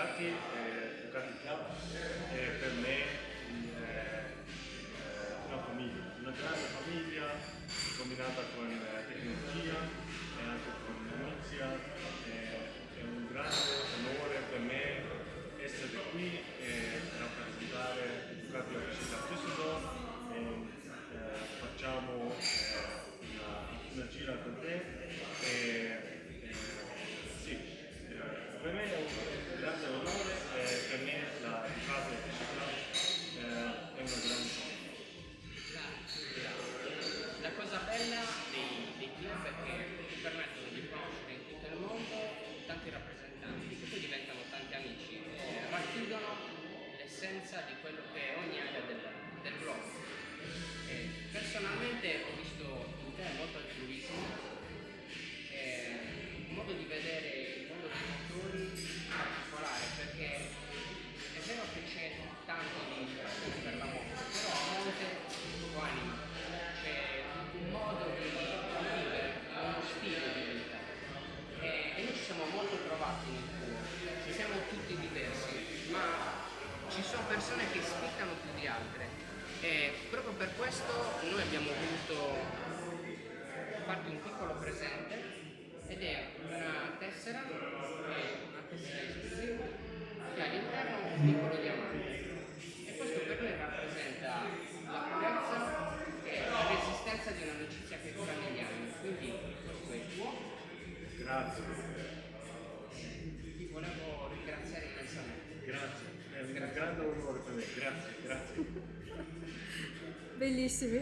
Ducati Club è per me una famiglia, una grande famiglia combinata con tecnologia e anche con amicizia. È un grande onore per me essere qui e rappresentare Ducati Officina Düsseldorf. Facciamo una gira con te sì, per me è un grande onore e per me la Ducati Officina è una grande cosa. La cosa bella dei club è che ti permettono di conoscere in tutto il mondo tanti rappresentanti che poi diventano tanti amici e racchiudono l'essenza di quello che è ogni area del globo. Personalmente ho visto in te molto altruismo, un modo di vedere il mondo dei motori particolare, perché è vero che c'è tanto di passione per la moto, però a monte tu anima, c'è un modo di vivere, uno stile di vita e noi ci siamo molto trovati nel tuo, siamo tutti diversi, ma ci sono persone che spiccano più di altre. E proprio per questo noi abbiamo voluto farti un piccolo presente ed è una tessera esclusiva che ha all'interno un piccolo diamante e questo per noi rappresenta la purezza e la resistenza di un'amicizia che dura negli anni, quindi questo è tuo. Grazie. Ti volevo ringraziare immensamente. Grazie, è un grande onore per me, grazie. Bellissimi.